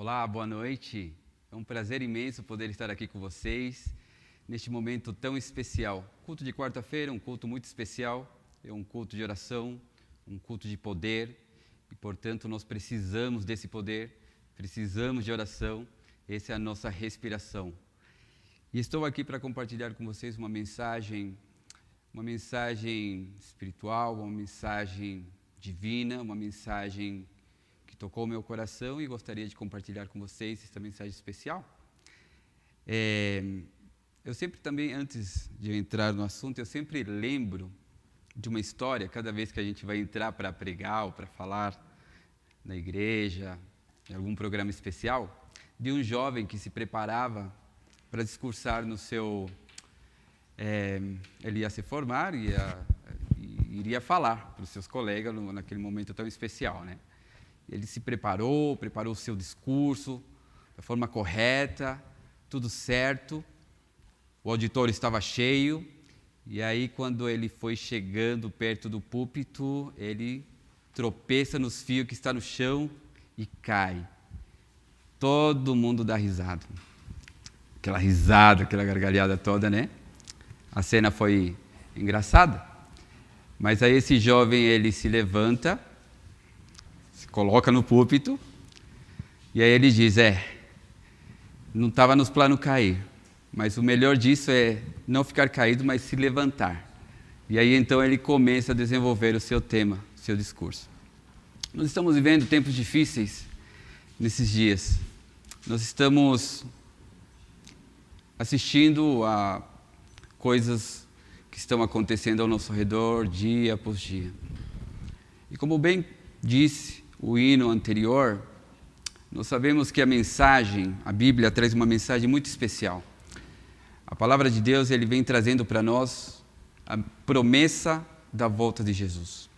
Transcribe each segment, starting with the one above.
Olá, boa noite. É um prazer imenso poder estar aqui com vocês neste momento tão especial. Culto de quarta-feira, um culto muito especial, é um culto de oração, um culto de poder e, portanto, nós precisamos desse poder, precisamos de oração, essa é a nossa respiração. E estou aqui para compartilhar com vocês uma mensagem espiritual, uma mensagem divina, uma mensagem que tocou o meu coração e gostaria de compartilhar com vocês essa mensagem especial. Eu sempre também, antes de eu entrar no assunto, eu sempre lembro de uma história, cada vez que a gente vai entrar para pregar ou para falar na igreja, em algum programa especial, de um jovem que se preparava para discursar no seu... ele ia se formar e iria falar para os seus colegas naquele momento tão especial, né? Ele se preparou o seu discurso da forma correta, tudo certo, o auditório estava cheio, e aí quando ele foi chegando perto do púlpito, ele tropeça nos fios que está no chão e cai. Todo mundo dá risada. Aquela gargalhada toda, né? A cena foi engraçada, mas aí esse jovem, ele se levanta, se coloca no púlpito, e aí ele diz, não estava nos planos cair, mas o melhor disso é não ficar caído, mas se levantar. E aí então ele começa a desenvolver o seu tema, o seu discurso. Nós estamos vivendo tempos difíceis nesses dias. Nós estamos assistindo a coisas que estão acontecendo ao nosso redor dia após dia. E como bem disse o hino anterior, nós sabemos que a Bíblia traz uma mensagem muito especial. A palavra de Deus, ele vem trazendo para nós a promessa da volta de Jesus.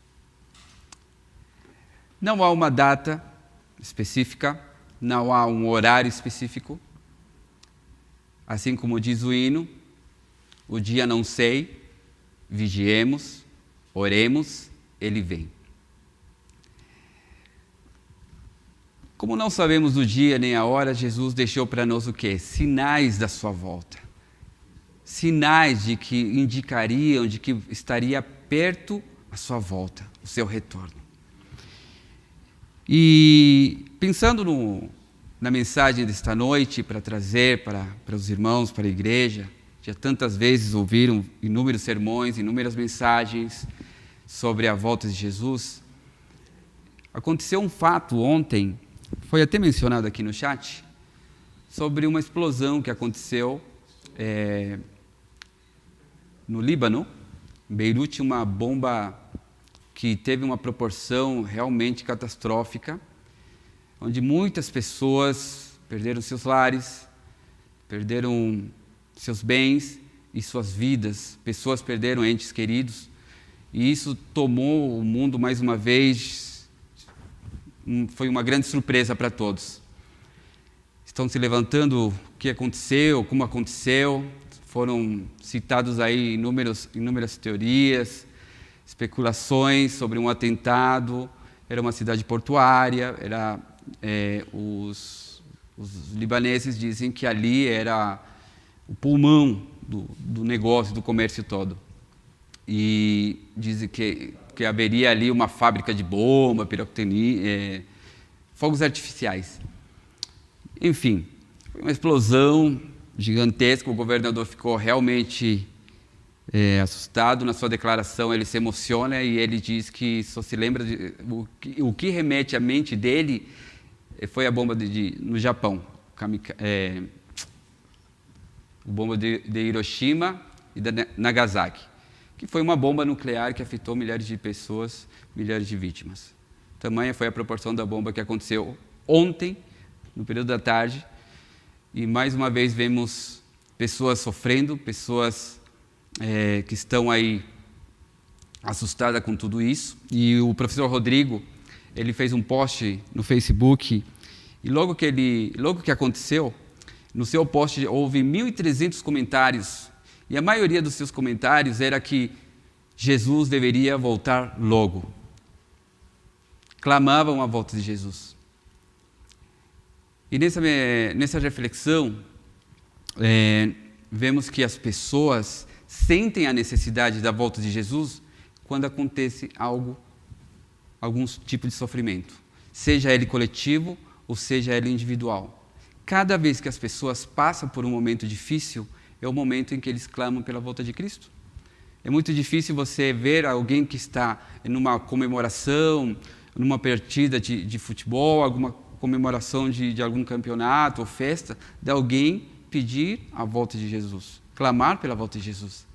Não há uma data específica, não há um horário específico. Assim como diz o hino, o dia não sei, vigiemos, oremos, ele vem. Como não sabemos o dia nem a hora, Jesus deixou para nós o quê? Sinais da sua volta. Sinais de que indicariam de que estaria perto a sua volta, o seu retorno. E pensando na mensagem desta noite, para trazer para os irmãos, para a igreja, já tantas vezes ouviram inúmeros sermões, inúmeras mensagens sobre a volta de Jesus. Aconteceu um fato ontem, foi até mencionado aqui no chat, sobre uma explosão que aconteceu no Líbano, em Beirute, uma bomba que teve uma proporção realmente catastrófica, onde muitas pessoas perderam seus lares, perderam seus bens e suas vidas, pessoas perderam entes queridos, e isso tomou o mundo mais uma vez. Foi uma grande surpresa para todos. Estão se levantando o que aconteceu, como aconteceu. Foram citados aí inúmeras teorias, especulações sobre um atentado. Era uma cidade portuária. Os libaneses dizem que ali era o pulmão do negócio, do comércio todo. E dizem que haveria ali uma fábrica de bomba, pirotecnia, fogos artificiais. Enfim, foi uma explosão gigantesca, o governador ficou realmente assustado. Na sua declaração ele se emociona e ele diz que só se lembra o que remete à mente dele foi a bomba no Japão, a bomba de Hiroshima e da Nagasaki, que foi uma bomba nuclear que afetou milhares de pessoas, milhares de vítimas. Tamanha foi a proporção da bomba que aconteceu ontem, no período da tarde, e mais uma vez vemos pessoas sofrendo, pessoas que estão aí assustadas com tudo isso. E o professor Rodrigo, ele fez um post no Facebook, e logo que aconteceu, no seu post houve 1.300 comentários, e a maioria dos seus comentários era que Jesus deveria voltar logo. Clamavam a volta de Jesus. E nessa reflexão, vemos que as pessoas sentem a necessidade da volta de Jesus quando acontece algum tipo de sofrimento, seja ele coletivo ou seja ele individual. Cada vez que as pessoas passam por um momento difícil, é o momento em que eles clamam pela volta de Cristo. É muito difícil você ver alguém que está numa comemoração, numa partida de futebol, alguma comemoração de algum campeonato ou festa, de alguém pedir a volta de Jesus, clamar pela volta de Jesus.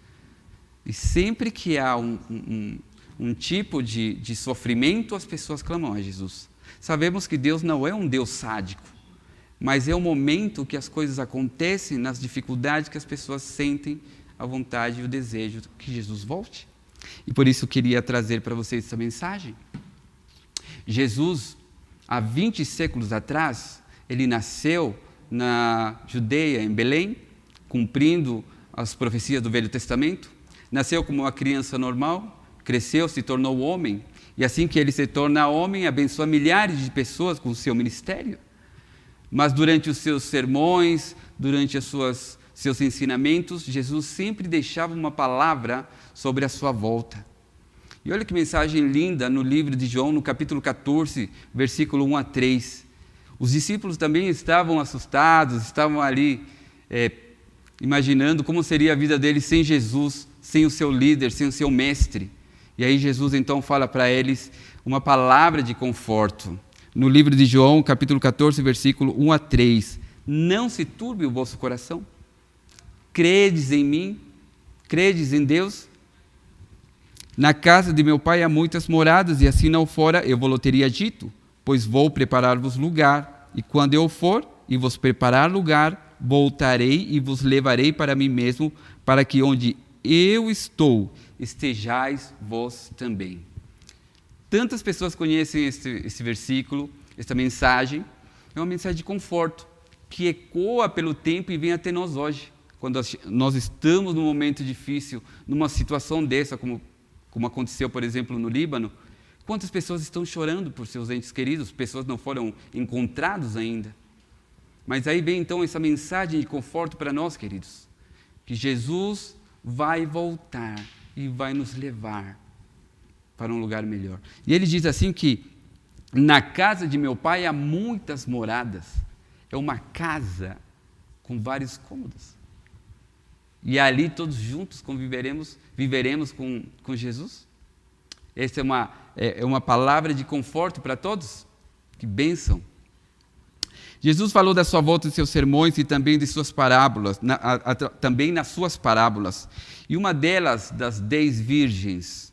E sempre que há um tipo de sofrimento, as pessoas clamam a Jesus. Sabemos que Deus não é um Deus sádico, mas é o momento que as coisas acontecem, nas dificuldades que as pessoas sentem a vontade e o desejo que Jesus volte. E por isso eu queria trazer para vocês essa mensagem. Jesus, há 20 séculos atrás, ele nasceu na Judeia, em Belém, cumprindo as profecias do Velho Testamento. Nasceu como uma criança normal, cresceu, se tornou homem, e assim que ele se torna homem, abençoa milhares de pessoas com o seu ministério. Mas durante os seus sermões, durante seus ensinamentos, Jesus sempre deixava uma palavra sobre a sua volta. E olha que mensagem linda no livro de João, no capítulo 14, versículo 1 a 3. Os discípulos também estavam assustados, estavam ali imaginando como seria a vida deles sem Jesus, sem o seu líder, sem o seu mestre. E aí Jesus então fala para eles uma palavra de conforto. No livro de João, capítulo 14, versículo 1 a 3. Não se turbe o vosso coração. Credes em mim, credes em Deus. Na casa de meu pai há muitas moradas, e assim não fora, eu vos teria dito, pois vou preparar-vos lugar. E quando eu for e vos preparar lugar, voltarei e vos levarei para mim mesmo, para que onde eu estou, estejais vós também. Tantas pessoas conhecem esse versículo, essa mensagem. É uma mensagem de conforto, que ecoa pelo tempo e vem até nós hoje. Quando nós estamos num momento difícil, numa situação dessa, como aconteceu, por exemplo, no Líbano, quantas pessoas estão chorando por seus entes queridos, pessoas não foram encontrados ainda. Mas aí vem então essa mensagem de conforto para nós, queridos, que Jesus vai voltar e vai nos levar para um lugar melhor. E ele diz assim que na casa de meu pai há muitas moradas. É uma casa com vários cômodos. E ali todos juntos viveremos com Jesus. Essa é uma palavra de conforto para todos. Que bênção. Jesus falou da sua volta em seus sermões e também de suas parábolas, também nas suas parábolas. E uma delas, das 10 virgens,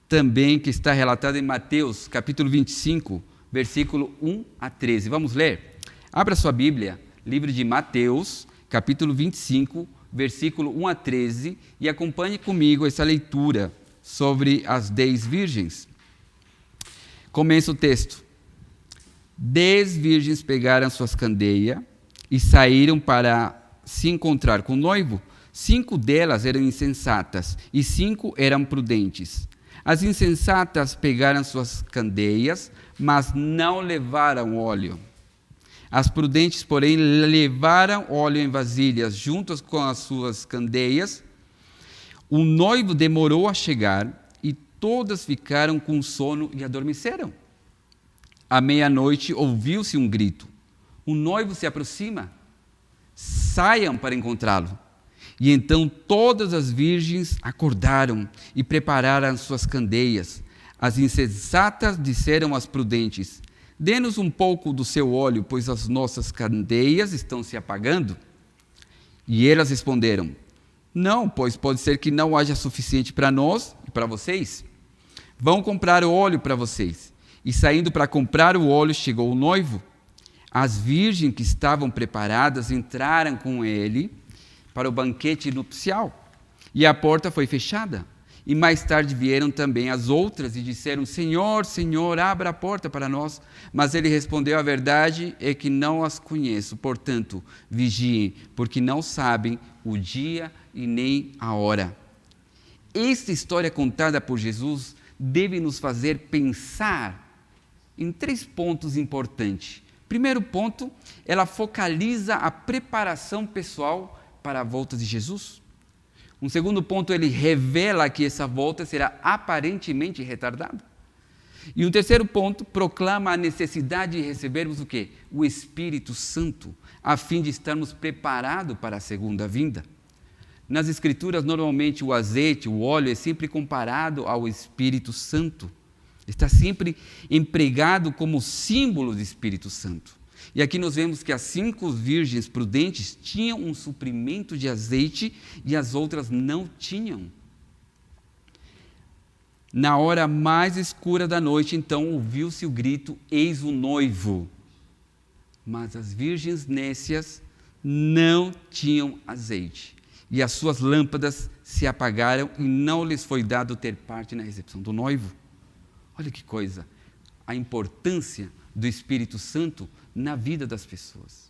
também que está relatada em Mateus, capítulo 25, versículo 1 a 13. Vamos ler? Abra sua Bíblia, livro de Mateus, capítulo 25, versículo 1 a 13, e acompanhe comigo essa leitura sobre as 10 virgens. Começa o texto. 10 virgens pegaram suas candeias e saíram para se encontrar com o noivo. 5 delas eram insensatas e 5 eram prudentes. As insensatas pegaram suas candeias, mas não levaram óleo. As prudentes, porém, levaram óleo em vasilhas juntas com as suas candeias. O noivo demorou a chegar e todas ficaram com sono e adormeceram. À meia-noite ouviu-se um grito. O noivo se aproxima. Saiam para encontrá-lo. E então todas as virgens acordaram e prepararam suas candeias. As insensatas disseram às prudentes: dê-nos um pouco do seu óleo, pois as nossas candeias estão se apagando. E elas responderam: não, pois pode ser que não haja suficiente para nós e para vocês. Vão comprar o óleo para vocês. E saindo para comprar o óleo, chegou o noivo. As virgens que estavam preparadas entraram com ele para o banquete nupcial. E a porta foi fechada. E mais tarde vieram também as outras e disseram: Senhor, Senhor, abra a porta para nós. Mas ele respondeu: a verdade é que não as conheço. Portanto, vigiem, porque não sabem o dia e nem a hora. Esta história contada por Jesus deve nos fazer pensar em 3 pontos importantes. Primeiro ponto, ela focaliza a preparação pessoal para a volta de Jesus. Um segundo ponto, ele revela que essa volta será aparentemente retardada. E um terceiro ponto, proclama a necessidade de recebermos o quê? O Espírito Santo, a fim de estarmos preparados para a segunda vinda. Nas Escrituras, normalmente o azeite, o óleo é sempre comparado ao Espírito Santo. Está sempre empregado como símbolo do Espírito Santo. E aqui nós vemos que as 5 virgens prudentes tinham um suprimento de azeite e as outras não tinham. Na hora mais escura da noite, então, ouviu-se o grito: eis o noivo. Mas as virgens nécias não tinham azeite. E as suas lâmpadas se apagaram e não lhes foi dado ter parte na recepção do noivo. Olha que coisa, a importância do Espírito Santo na vida das pessoas.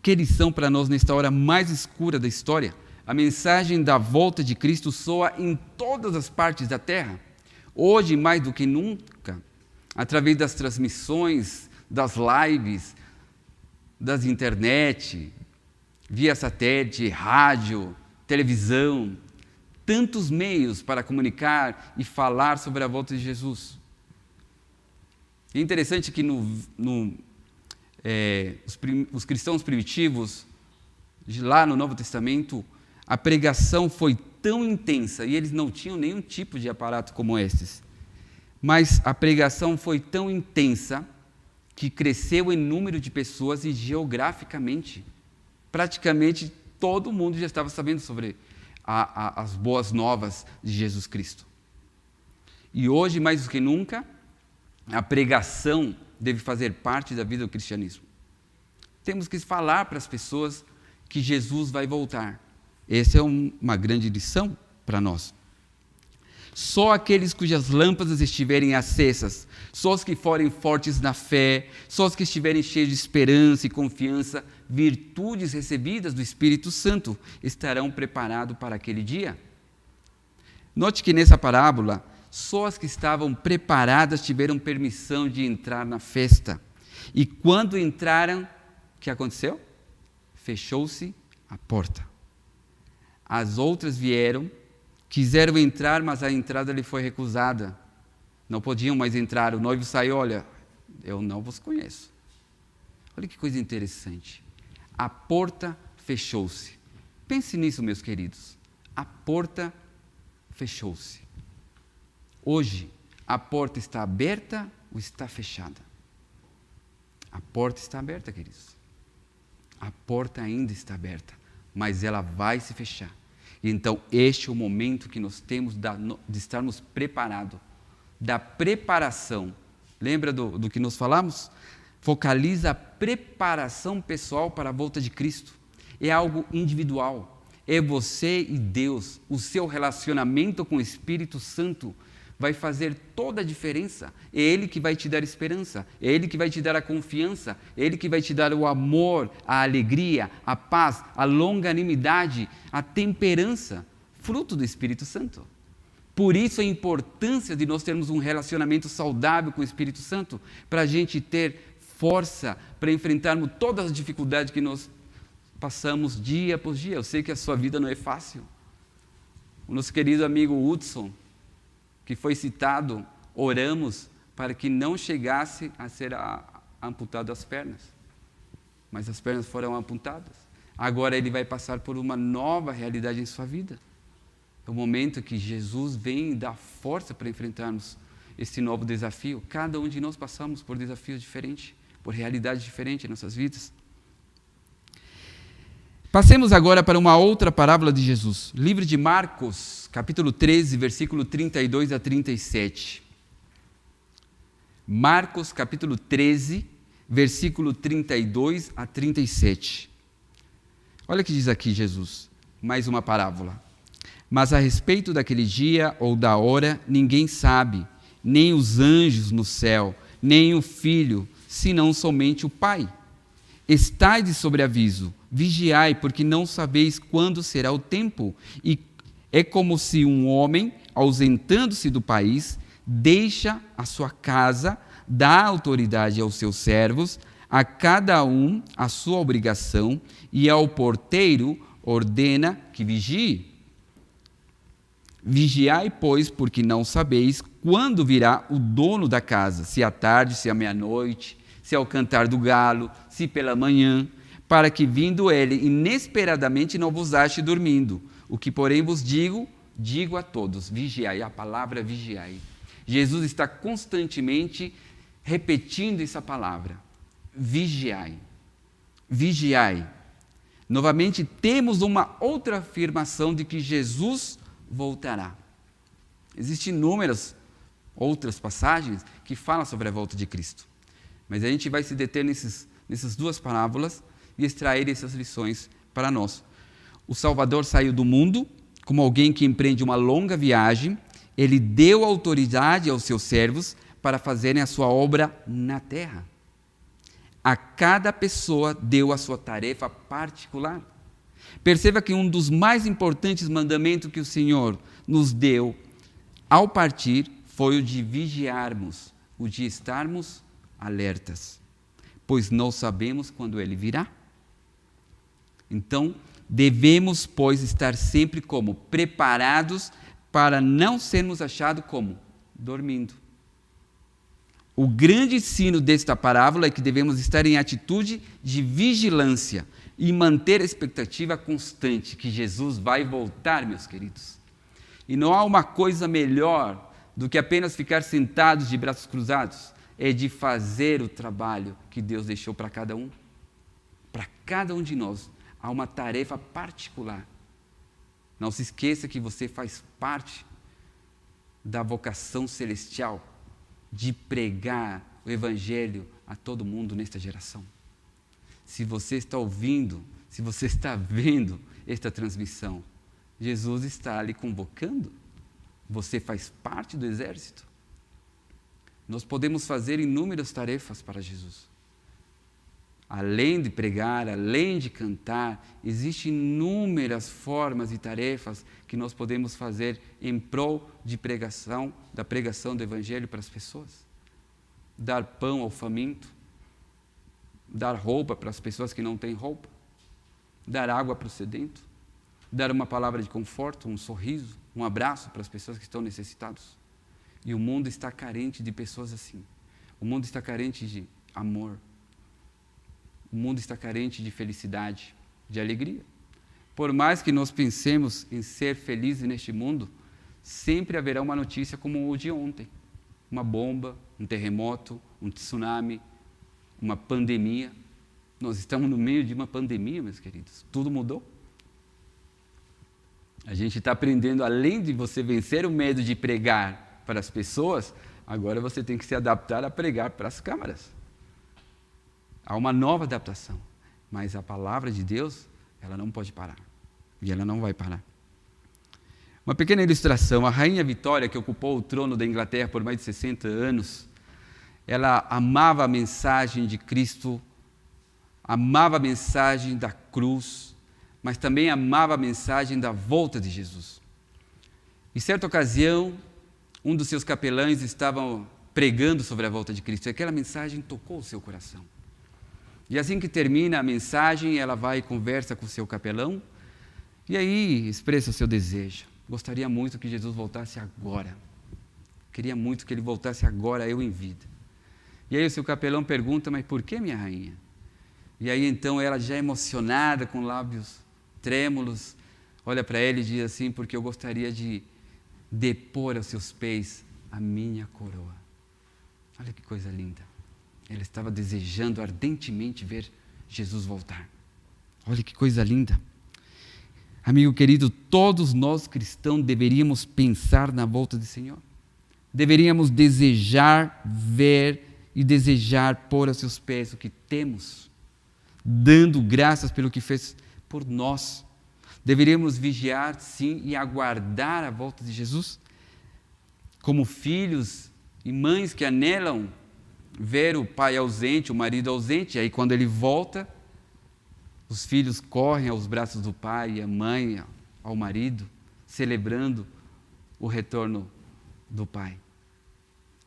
Que lição para nós nesta hora mais escura da história. A mensagem da volta de Cristo soa em todas as partes da terra. Hoje, mais do que nunca, através das transmissões, das lives, das internet, via satélite, rádio, televisão, tantos meios para comunicar e falar sobre a volta de Jesus. É interessante que os cristãos primitivos, lá no Novo Testamento, a pregação foi tão intensa, e eles não tinham nenhum tipo de aparato como estes, mas a pregação foi tão intensa que cresceu em número de pessoas e geograficamente. Praticamente todo mundo já estava sabendo sobre as boas novas de Jesus Cristo. E hoje, mais do que nunca, a pregação deve fazer parte da vida do cristianismo. Temos que falar para as pessoas que Jesus vai voltar. Essa é uma grande lição para nós. Só aqueles cujas lâmpadas estiverem acesas, só os que forem fortes na fé, só os que estiverem cheios de esperança e confiança, virtudes recebidas do Espírito Santo, estarão preparados para aquele dia. Note que nessa parábola, só as que estavam preparadas tiveram permissão de entrar na festa. E quando entraram, o que aconteceu? Fechou-se a porta. As outras vieram, quiseram entrar, mas a entrada lhe foi recusada. Não podiam mais entrar. O noivo saiu: olha, eu não vos conheço. Olha que coisa interessante. A porta fechou-se. Pense nisso, meus queridos. A porta fechou-se. Hoje, a porta está aberta ou está fechada? A porta está aberta, queridos. A porta ainda está aberta, mas ela vai se fechar. Então, este é o momento que nós temos de estarmos preparados, da preparação. Lembra do que nós falamos? Focaliza a preparação pessoal para a volta de Cristo. É algo individual. É você e Deus. O seu relacionamento com o Espírito Santo vai fazer toda a diferença. É Ele que vai te dar esperança. É Ele que vai te dar a confiança. É Ele que vai te dar o amor, a alegria, a paz, a longanimidade, a temperança, fruto do Espírito Santo. Por isso a importância de nós termos um relacionamento saudável com o Espírito Santo, para a gente ter força para enfrentarmos todas as dificuldades que nós passamos dia após dia. Eu sei que a sua vida não é fácil. O nosso querido amigo Hudson, que foi citado, oramos para que não chegasse a ser amputado as pernas. Mas as pernas foram amputadas. Agora ele vai passar por uma nova realidade em sua vida. É o momento que Jesus vem e dá força para enfrentarmos esse novo desafio. Cada um de nós passamos por desafios diferentes, por realidades diferentes em nossas vidas. Passemos agora para uma outra parábola de Jesus. Livro de Marcos, capítulo 13, versículo 32 a 37. Marcos, capítulo 13, versículo 32 a 37. Olha o que diz aqui Jesus, mais uma parábola. Mas a respeito daquele dia ou da hora, ninguém sabe, nem os anjos no céu, nem o Filho, senão somente o Pai. Estai de sobreaviso, vigiai, porque não sabeis quando será o tempo. E é como se um homem, ausentando-se do país, deixa a sua casa, dá autoridade aos seus servos, a cada um a sua obrigação, e ao porteiro ordena que vigie. Vigiai, pois, porque não sabeis quando virá o dono da casa, se à tarde, se à meia-noite, se ao cantar do galo, se pela manhã, para que vindo ele inesperadamente não vos ache dormindo. O que, porém, vos digo, digo a todos, vigiai, a palavra vigiai. Jesus está constantemente repetindo essa palavra, vigiai, vigiai. Novamente, temos uma outra afirmação de que Jesus voltará. Existem inúmeras outras passagens que falam sobre a volta de Cristo, mas a gente vai se deter nessas duas parábolas e extrair essas lições para nós. O Salvador saiu do mundo como alguém que empreende uma longa viagem. Ele deu autoridade aos seus servos para fazerem a sua obra na terra. A cada pessoa deu a sua tarefa particular. Perceba que um dos mais importantes mandamentos que o Senhor nos deu ao partir foi o de vigiarmos, o de estarmos alertas, pois não sabemos quando Ele virá. Então, devemos, pois, estar sempre como preparados para não sermos achados como dormindo. O grande ensino desta parábola é que devemos estar em atitude de vigilância e manter a expectativa constante que Jesus vai voltar, meus queridos. E não há uma coisa melhor do que apenas ficar sentados de braços cruzados, é de fazer o trabalho que Deus deixou para cada um. Para cada um de nós há uma tarefa particular. Não se esqueça que você faz parte da vocação celestial de pregar o Evangelho a todo mundo nesta geração. Se você está ouvindo, se você está vendo esta transmissão, Jesus está lhe convocando. Você faz parte do exército. Nós podemos fazer inúmeras tarefas para Jesus. Além de pregar, além de cantar, existem inúmeras formas e tarefas que nós podemos fazer em prol de pregação, da pregação do Evangelho para as pessoas. Dar pão ao faminto, dar roupa para as pessoas que não têm roupa, dar água para o sedento, dar uma palavra de conforto, um sorriso, um abraço para as pessoas que estão necessitadas. E o mundo está carente de pessoas assim. O mundo está carente de amor. O mundo está carente de felicidade, de alegria. Por mais que nós pensemos em ser felizes neste mundo, sempre haverá uma notícia como o de ontem. Uma bomba, um terremoto, um tsunami, uma pandemia. Nós estamos no meio de uma pandemia, meus queridos. Tudo mudou. A gente está aprendendo, além de você vencer o medo de pregar para as pessoas, agora você tem que se adaptar a pregar para as câmaras. Há uma nova adaptação, mas a palavra de Deus, ela não pode parar, e ela não vai parar. Uma pequena ilustração: a rainha Vitória, que ocupou o trono da Inglaterra por mais de 60 anos, ela amava a mensagem de Cristo, amava a mensagem da cruz, mas também amava a mensagem da volta de Jesus. Em certa ocasião, um dos seus capelães estava pregando sobre a volta de Cristo, e aquela mensagem tocou o seu coração. E assim que termina a mensagem, ela vai e conversa com o seu capelão, e aí expressa o seu desejo. Gostaria muito que Jesus voltasse agora. Queria muito que ele voltasse agora, eu em vida. E aí o seu capelão pergunta: mas por que, minha rainha? E aí então ela, já emocionada, com lábios trêmulos, olha para ele e diz assim: porque eu gostaria de depor aos seus pés a minha coroa. Olha que coisa linda. Ela estava desejando ardentemente ver Jesus voltar. Olha que coisa linda. Amigo querido, todos nós cristãos deveríamos pensar na volta do Senhor. Deveríamos desejar ver e desejar pôr aos seus pés o que temos, dando graças pelo que fez por nós. Deveríamos vigiar, sim, e aguardar a volta de Jesus, como filhos e mães que anelam ver o pai ausente, o marido ausente, e aí quando ele volta, os filhos correm aos braços do pai e a mãe ao marido, celebrando o retorno do pai.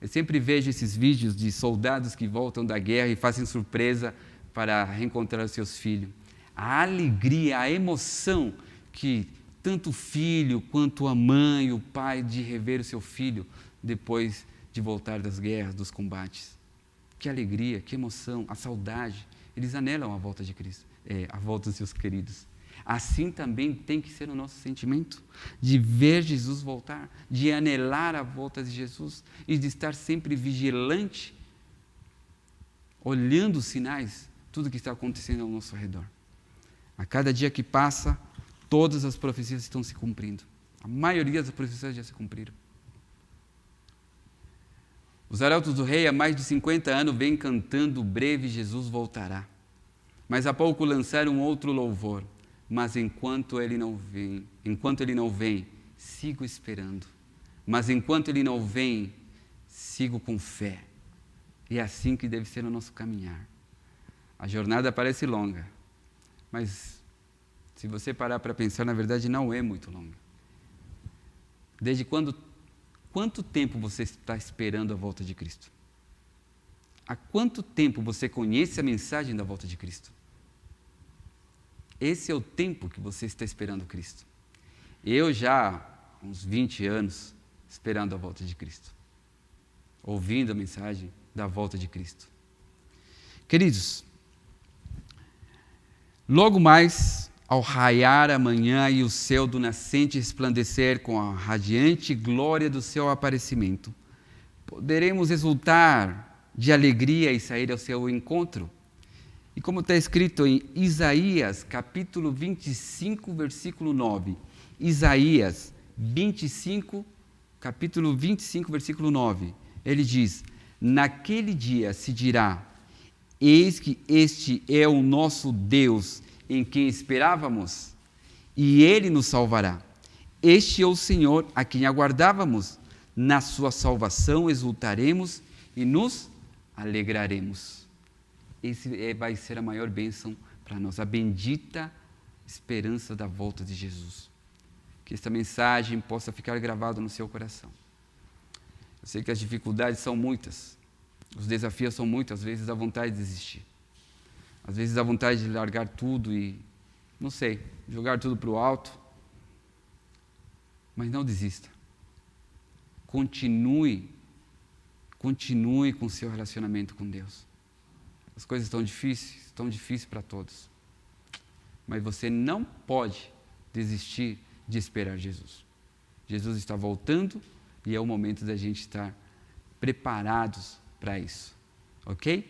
Eu sempre vejo esses vídeos de soldados que voltam da guerra e fazem surpresa para reencontrar os seus filhos. A alegria, a emoção que tanto o filho quanto a mãe, o pai, de rever o seu filho depois de voltar das guerras, dos combates. Que alegria, que emoção, a saudade. Eles anelam a volta de Cristo, a volta dos seus queridos. Assim também tem que ser o nosso sentimento, de ver Jesus voltar, de anelar a volta de Jesus e de estar sempre vigilante, olhando os sinais, tudo que está acontecendo ao nosso redor. A cada dia que passa, todas as profecias estão se cumprindo. A maioria das profecias já se cumpriram. Os arautos do rei, há mais de 50 anos, vêm cantando: breve Jesus voltará. Mas há pouco lançaram um outro louvor. Mas enquanto ele não vem, sigo esperando. Mas enquanto ele não vem, sigo com fé. E é assim que deve ser o nosso caminhar. A jornada parece longa, mas se você parar para pensar, na verdade não é muito longa. Desde quanto tempo você está esperando a volta de Cristo? Há quanto tempo você conhece a mensagem da volta de Cristo? Esse é o tempo que você está esperando Cristo. Eu já há uns 20 anos esperando a volta de Cristo, ouvindo a mensagem da volta de Cristo. Queridos, logo mais, ao raiar a manhã e o céu do nascente resplandecer com a radiante glória do seu aparecimento, poderemos exultar de alegria e sair ao seu encontro. E como está escrito em Isaías, capítulo 25, versículo 9. Isaías 25, capítulo 25, versículo 9. Ele diz: naquele dia se dirá: eis que este é o nosso Deus, em quem esperávamos, e ele nos salvará. Este é o Senhor a quem aguardávamos. Na sua salvação exultaremos e nos alegraremos. Esse vai ser a maior bênção para nós, a bendita esperança da volta de Jesus. Que esta mensagem possa ficar gravada no seu coração. Eu sei que as dificuldades são muitas, os desafios são muitos, às vezes dá vontade de desistir. Às vezes dá vontade de largar tudo e, não sei, jogar tudo para o alto. Mas não desista. Continue com o seu relacionamento com Deus. As coisas estão difíceis para todos. Mas você não pode desistir de esperar Jesus. Jesus está voltando e é o momento da gente estar preparados para isso. Ok?